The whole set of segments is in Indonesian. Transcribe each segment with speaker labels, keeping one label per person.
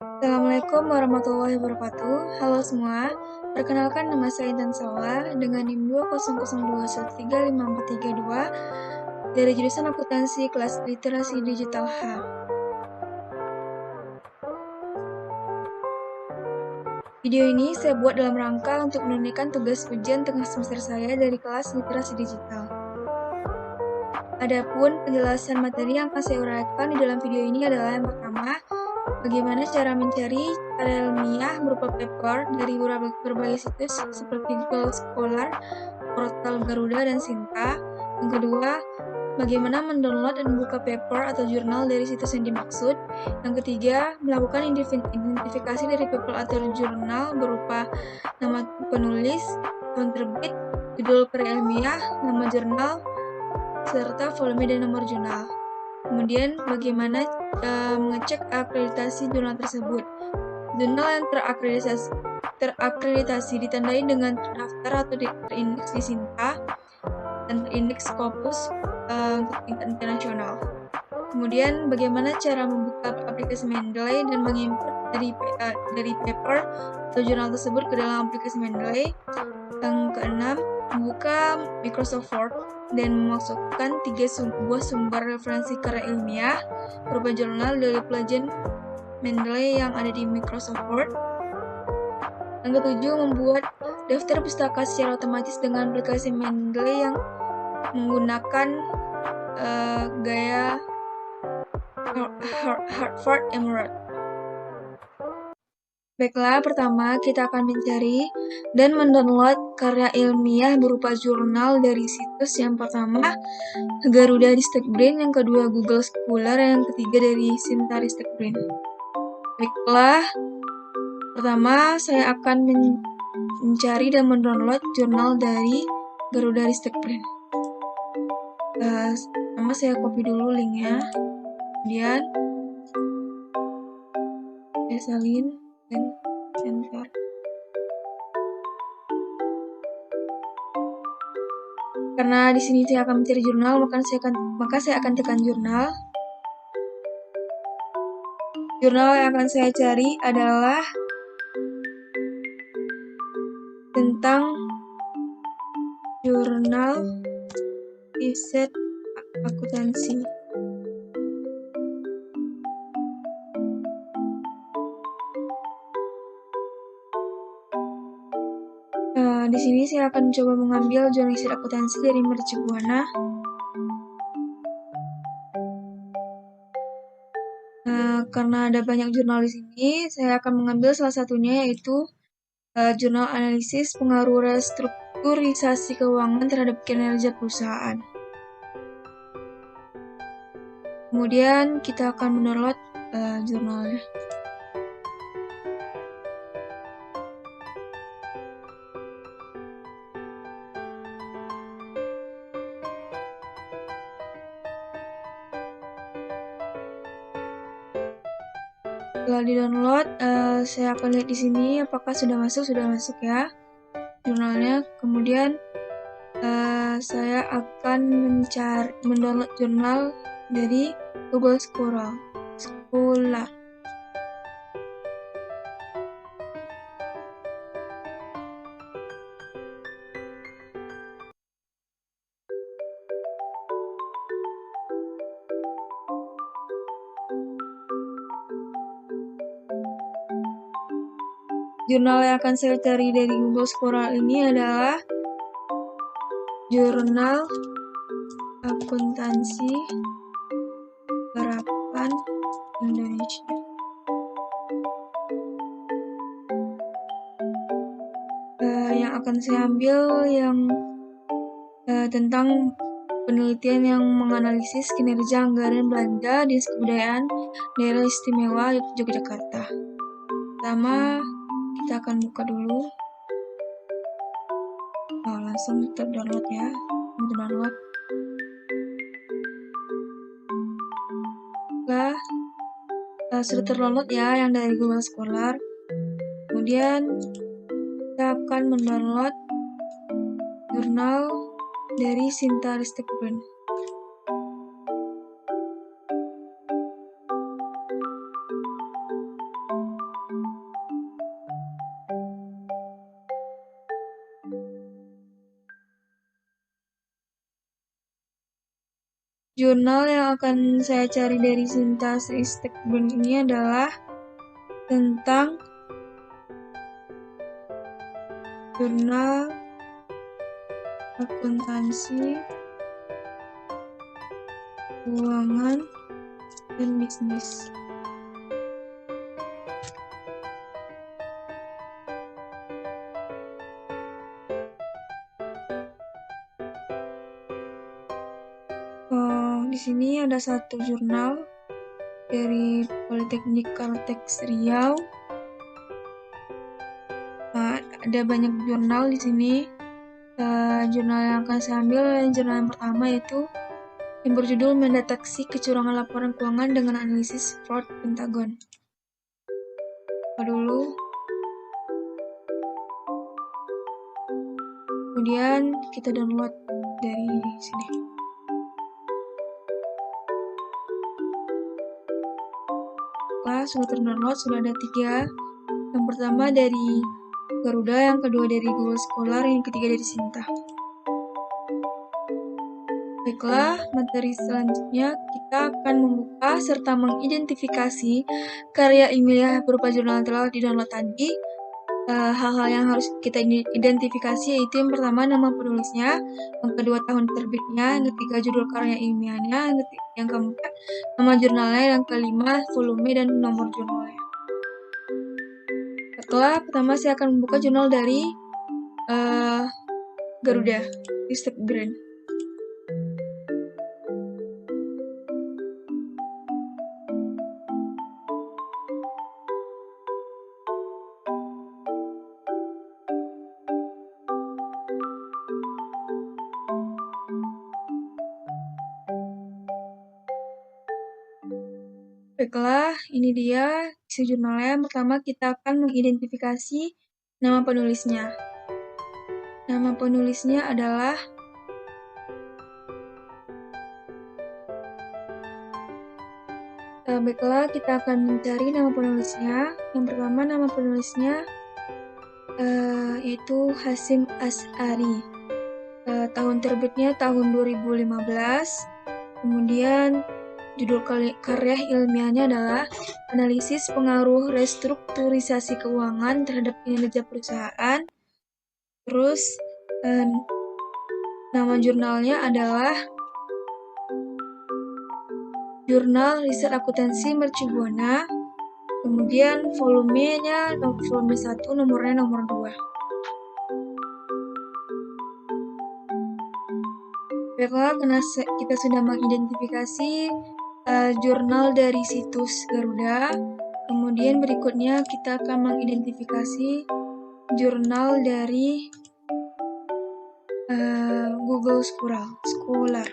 Speaker 1: Assalamualaikum warahmatullahi wabarakatuh. Halo semua, perkenalkan nama saya Intan Salwa dengan NIM 200213542 dari jurusan akuntansi kelas literasi digital H. Video ini saya buat dalam rangka untuk menunaikan tugas ujian tengah semester saya dari kelas literasi digital. Adapun penjelasan materi yang akan saya uraikan di dalam video ini adalah yang pertama, bagaimana cara mencari karya ilmiah berupa paper dari berbagai situs seperti Google Scholar, portal Garuda, dan Sinta. Yang kedua, bagaimana mendownload dan membuka paper atau jurnal dari situs yang dimaksud. Yang ketiga, melakukan identifikasi dari paper atau jurnal berupa nama penulis, tahun terbit, judul karya ilmiah, nama jurnal, serta volume dan nomor jurnal. Kemudian, bagaimana mengecek akreditasi jurnal tersebut. Jurnal yang terakreditasi ditandai dengan terdaftar atau terindeks di Sinta dan terindeks Scopus untuk tingkat internasional. Kemudian, bagaimana cara membuka aplikasi Mendeley dan mengimport dari paper atau jurnal tersebut ke dalam aplikasi Mendeley. Yang keenam, membuka Microsoft Word dan memasukkan 3 buah sumber referensi karya ilmiah berupa jurnal dari pelajaran Mendeley yang ada di Microsoft Word. Yang ketujuh, membuat daftar pustaka secara otomatis dengan aplikasi Mendeley yang menggunakan gaya Harvard Emerald. Baiklah, pertama kita akan mencari dan mendownload karya ilmiah berupa jurnal dari situs. Yang pertama, Garuda Ristek Brain, yang kedua Google Scholar, yang ketiga dari Sinta Ristek Brain. Baiklah, pertama saya akan mencari dan mendownload jurnal dari Garuda Ristek Brain. Pertama saya copy dulu linknya, kemudian saya salin dan enter. Karena di sini saya akan mencari jurnal, maka saya akan tekan jurnal. Jurnal yang akan saya cari adalah tentang jurnal riset akuntansi. Di sini saya akan coba mengambil jurnal riset akuntansi dari Mercu Buana. Karena ada banyak jurnal di sini, saya akan mengambil salah satunya, yaitu jurnal analisis pengaruh restrukturisasi keuangan terhadap kinerja perusahaan. Kemudian kita akan mendownload jurnalnya. Setelah di-download, saya akan lihat di sini apakah sudah masuk ya jurnalnya. Kemudian saya akan mendownload jurnal dari Google Scholar. Jurnal yang akan saya cari dari Google Scholar ini adalah Jurnal Akuntansi Harapan Indonesia. Yang akan saya ambil yang tentang penelitian yang menganalisis kinerja anggaran belanja Dinas Kebudayaan Daerah Istimewa Yogyakarta. Pertama, kita akan buka dulu. Langsung terdownload ya. Terdownload. Sudah terdownload ya yang dari Google Scholar. Kemudian kita akan mendownload jurnal dari Sinta Ristek Brain. Jurnal yang akan saya cari dari Sintasistek Bun ini adalah tentang jurnal akuntansi, keuangan, dan bisnis. Di sini ada satu jurnal dari Politeknik Kalteks Riau. Ada banyak jurnal di sini. Jurnal yang akan saya ambil jurnal yang pertama yaitu yang berjudul Mendeteksi Kecurangan Laporan Keuangan dengan Analisis Fraud Pentagon. Dulu. Kemudian kita download dari sini. Sudah terdownload, sudah ada 3. Yang pertama dari Garuda, yang kedua dari Google Scholar, yang ketiga dari Sinta. Baiklah, materi selanjutnya kita akan membuka serta mengidentifikasi karya ilmiah berupa jurnal yang telah di-download tadi. Hal-hal yang harus kita identifikasi yaitu yang pertama nama penulisnya, yang kedua tahun terbitnya, yang ketiga judul karya ilmiahnya, yang keempat nama jurnalnya, yang kelima volume dan nomor jurnalnya. Setelah pertama saya akan membuka jurnal dari Garuda, Ristek Brand. Baiklah, ini dia isi jurnalnya. Pertama kita akan mengidentifikasi nama penulisnya. Nama penulisnya adalah baiklah, kita akan mencari nama penulisnya. Yang pertama nama penulisnya yaitu Hasyim Asy'ari. Tahun terbitnya tahun 2015. Kemudian judul karya ilmiahnya adalah Analisis Pengaruh Restrukturisasi Keuangan Terhadap Kinerja Perusahaan. Terus nama jurnalnya adalah Jurnal Riset Akuntansi Mercubuana. Kemudian volumenya volume 1, nomornya nomor 2. Baiklah, karena kita sudah mengidentifikasi jurnal dari situs Garuda, kemudian berikutnya kita akan mengidentifikasi jurnal dari Google Scholar.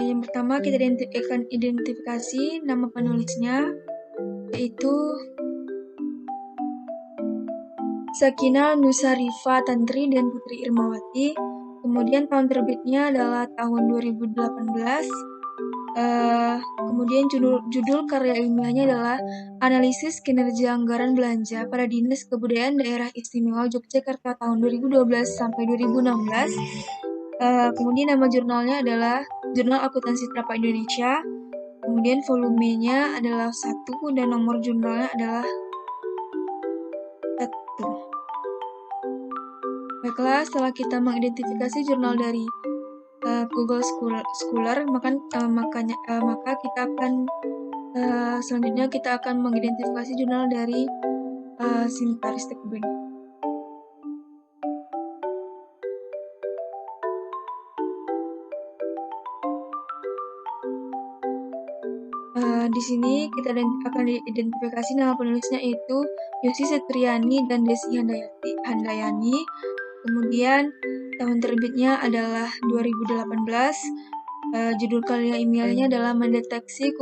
Speaker 1: Yang pertama kita akan identifikasi nama penulisnya, yaitu Sakinah Nusarifah Tantri dan Putri Irmawati. Kemudian tahun terbitnya adalah tahun 2018. Kemudian judul karya ilmiahnya adalah Analisis Kinerja Anggaran Belanja pada Dinas Kebudayaan Daerah Istimewa Yogyakarta tahun 2012 sampai 2016. Kemudian nama jurnalnya adalah Jurnal Akuntansi Tapak Indonesia. Kemudian volumenya adalah 1 dan nomor jurnalnya adalah 1. Baiklah, setelah kita mengidentifikasi jurnal dari Google Scholar, maka kita akan selanjutnya kita akan mengidentifikasi jurnal dari Sintasistek Bun. Di sini kita akan identifikasi nama penulisnya yaitu Yosi Setriani dan Desi Handayani. Kemudian tahun terbitnya adalah 2018. Judul karya ilmiahnya adalah Mendeteksi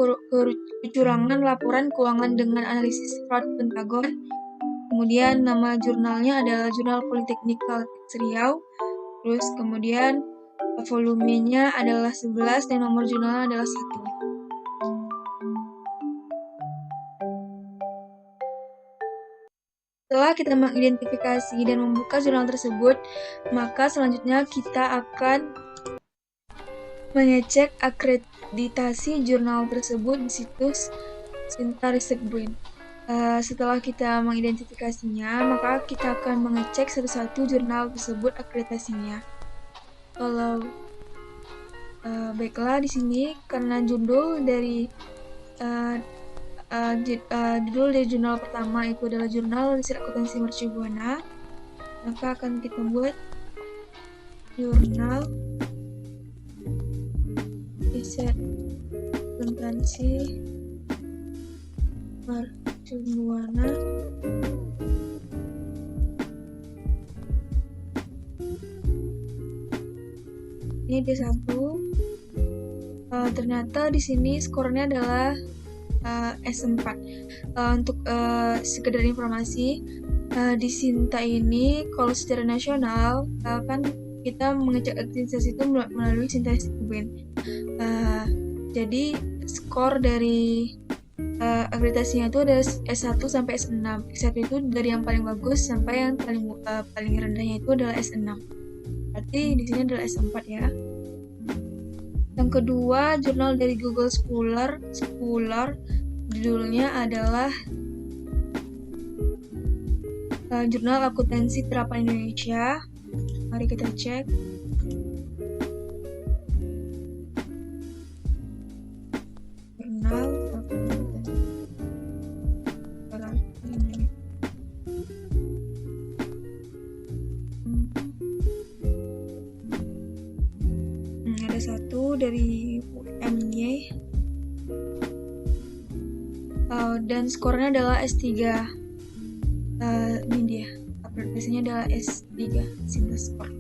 Speaker 1: Kecurangan Laporan Keuangan dengan Analisis Fraud Pentagon. Kemudian nama jurnalnya adalah Jurnal Politeknik Kalteks Riau. Terus kemudian volumenya adalah 11 dan nomor jurnalnya adalah 1. Setelah kita mengidentifikasi dan membuka jurnal tersebut, maka selanjutnya kita akan mengecek akreditasi jurnal tersebut di situs Sinta Research Brain. Setelah kita mengidentifikasinya, maka kita akan mengecek satu-satu jurnal tersebut akreditasinya. Kalau baiklah, di sini karena judul dari jurnal pertama itu adalah Jurnal Riset Akuntansi Mercu Buana, maka akan kita buat Jurnal Riset Akuntansi Mercu Buana ini D1. Ternyata di sini skornya adalah S4. Untuk sekedar informasi, di Sinta ini kalau secara nasional kan kita mengecek akreditasi itu melalui Sinta Research Brain. Jadi skor dari akreditasinya itu ada S1 sampai S6. S1 itu dari yang paling bagus sampai yang paling rendahnya itu adalah S6. Berarti di sini adalah S4 ya. Yang kedua, jurnal dari Google Scholar, judulnya adalah Jurnal Akuntansi Terapan Indonesia. Mari kita cek. Jurnal Akuntansi Terapan Indonesia. Ada satu dari UMY. Dan skornya adalah S3. Ini dia, akreditasinya adalah S3, Sinta skor.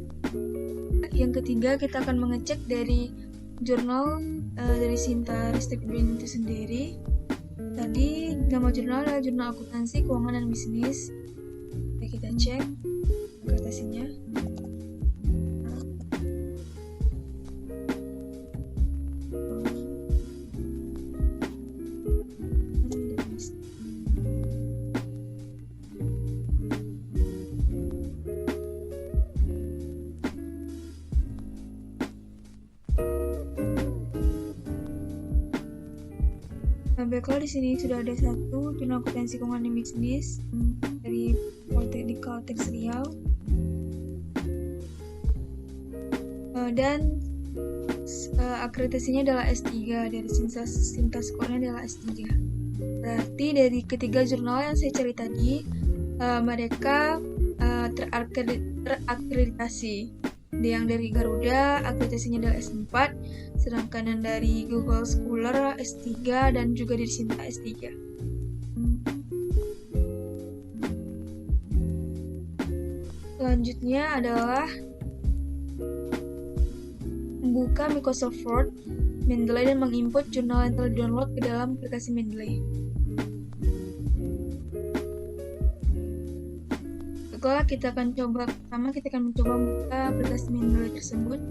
Speaker 1: Yang ketiga, kita akan mengecek dari jurnal dari Sinta Research Brain itu sendiri. Tadi nama jurnal adalah Jurnal Akuntansi Keuangan dan Bisnis. Oke, kita cek akreditasinya. Baiklah, di sini sudah ada satu Jurnal Akuntansi Keuangan dan Bisnis dari Politeknik Kalteng Riau. Dan akreditasinya adalah S3, dari Sinta skornya adalah S3. Berarti dari ketiga jurnal yang saya cari tadi, mereka terakreditasi. Yang dari Garuda akreditasinya adalah S4, sedangkan yang dari Google Scholar S3 dan juga dari Sinta S3. Selanjutnya adalah membuka Microsoft Word, Mendeley, dan menginput jurnal yang telah di-download ke dalam aplikasi Mendeley. Setelah kita akan mencoba membuka aplikasi Mendeley tersebut.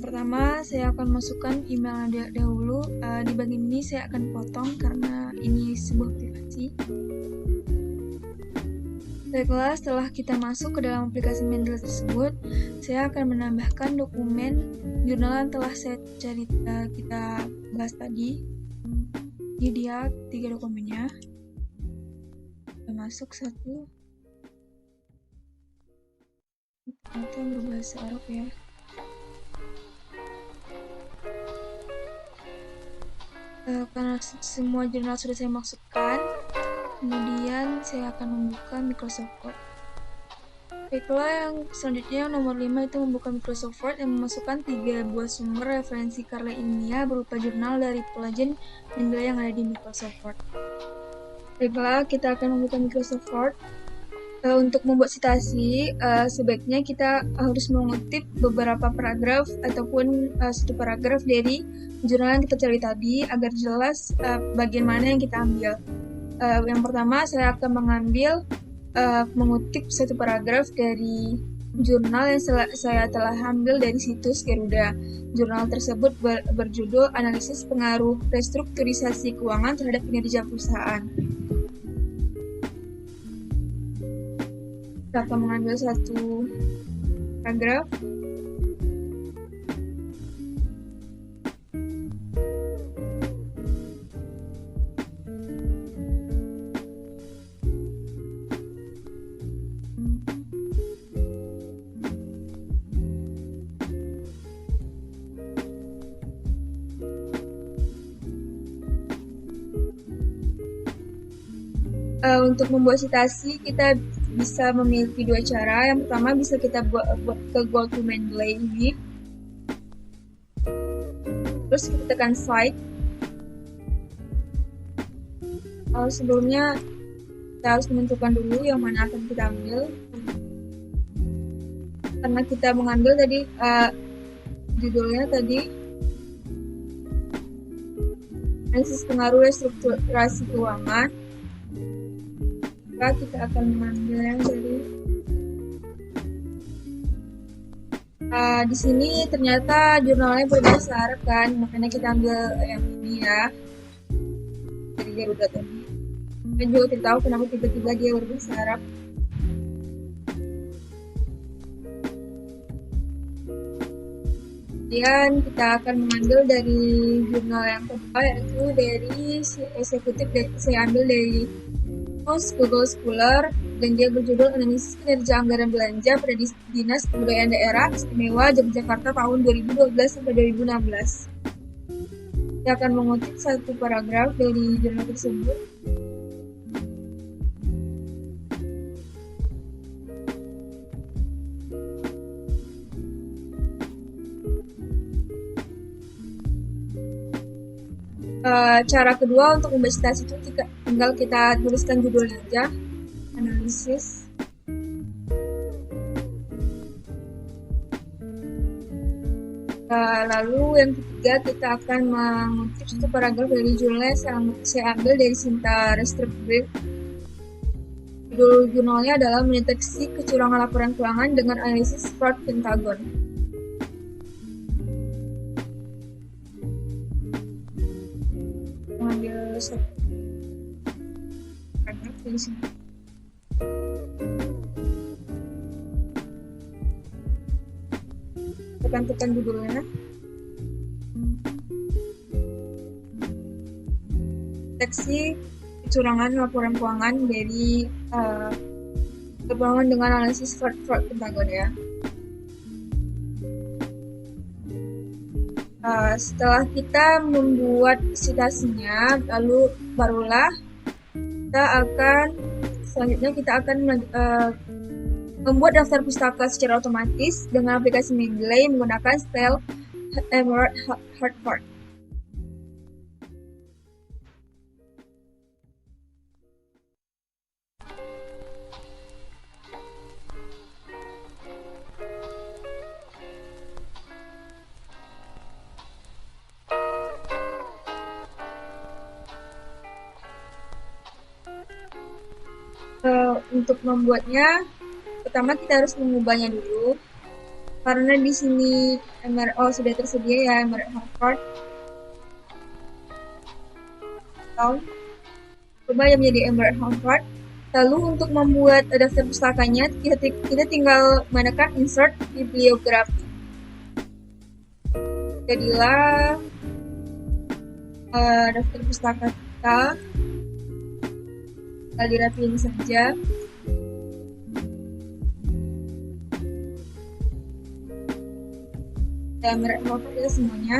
Speaker 1: Pertama, saya akan masukkan email dahulu. Di bagian ini saya akan potong karena ini sebuah privasi. Baiklah, setelah kita masuk ke dalam aplikasi Mendeley tersebut, saya akan menambahkan dokumen jurnal yang telah kita bahas tadi. Ini dia 3 dokumennya. Kita masuk satu. Ternyata berbahasa Arab ya. Karena semua jurnal sudah saya masukkan, kemudian saya akan membuka Microsoft Word. Baiklah, yang selanjutnya nomor 5 itu membuka Microsoft Word yang memasukkan 3 buah sumber referensi karya ilmiah berupa jurnal dari pelajaran Mendeley yang ada di Microsoft Word. Baiklah, kita akan membuka Microsoft Word. Untuk membuat citasi, sebaiknya kita harus mengutip beberapa paragraf ataupun satu paragraf dari jurnal yang kita cari tadi agar jelas bagian mana yang kita ambil. Yang pertama, saya akan mengutip satu paragraf dari jurnal yang saya telah ambil dari situs Garuda. Jurnal tersebut berjudul Analisis Pengaruh Restrukturisasi Keuangan Terhadap Kinerja Perusahaan. Kita akan mengambil satu paragraf. Untuk membuat citasi, kita bisa memiliki dua cara. Yang pertama bisa kita buat ke Go to Mendeley ini. Terus kita tekan Cite. Sebelumnya kita harus menentukan dulu yang mana akan kita ambil. Karena kita mengambil tadi judulnya tadi analisis pengaruh restrukturasi keuangan. Kita akan mengambil yang dari di sini ternyata jurnalnya berbahasa Arab kan, makanya kita ambil yang ini ya dari Garuda tadi. Saya juga tidak tahu kenapa tiba-tiba dia berbahasa Arab. Kemudian kita akan mengambil dari jurnal yang kedua, yaitu dari eksekutif. Saya ambil dari Google Scholar dan dia berjudul Analisis Kinerja Anggaran Belanja pada Dinas Kebudayaan Daerah Istimewa Yogyakarta tahun 2012 sampai 2016. Saya akan mengutip satu paragraf dari jurnal tersebut. Cara kedua untuk membaca citasi itu tinggal kita tuliskan judulnya aja, analisis. Lalu yang ketiga kita akan mengutip satu paragraf dari jurnal yang saya ambil dari Sinta Restrukturir. Judul jurnalnya adalah Mendeteksi Kecurangan Laporan Keuangan dengan Analisis Fraud Pentagon. Mengambil satu paragraf dari sini. Tekan judulnya. Deteksi kecurangan laporan keuangan dari keuangan dengan analisis fraud Pentagon ya. Setelah kita membuat citasinya, lalu barulah selanjutnya kita akan membuat daftar pustaka secara otomatis dengan aplikasi Mendeley menggunakan style Emerald Hartford. Untuk membuatnya, pertama kita harus mengubahnya dulu. Karena di sini sudah tersedia ya Emerald Hartford. Coba yang menjadi Emerald Hartford. Lalu untuk membuat daftar pustakanya, kita tinggal menekan Insert Bibliography. Jadilah daftar pustaka kita. Tinggal dirapiin saja. Dan merekam ya semuanya.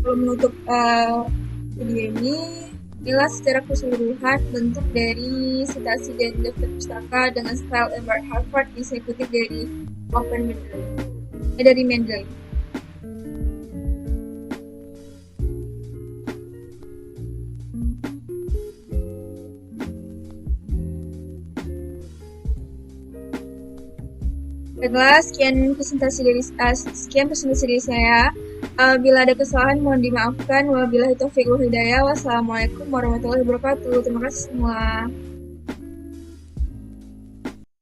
Speaker 1: Kalau menutup video ini, inilah secara keseluruhan bentuk dari citasi dan daftar pustaka dengan style Emerald Hartford bisa ikuti dari dari Mendeley. Baiklah, sekian presentasi dari saya. Bila ada kesalahan mohon dimaafkan. Wabillahi taufiq wal hidayah. Wassalamualaikum warahmatullahi wabarakatuh. Terima kasih semua.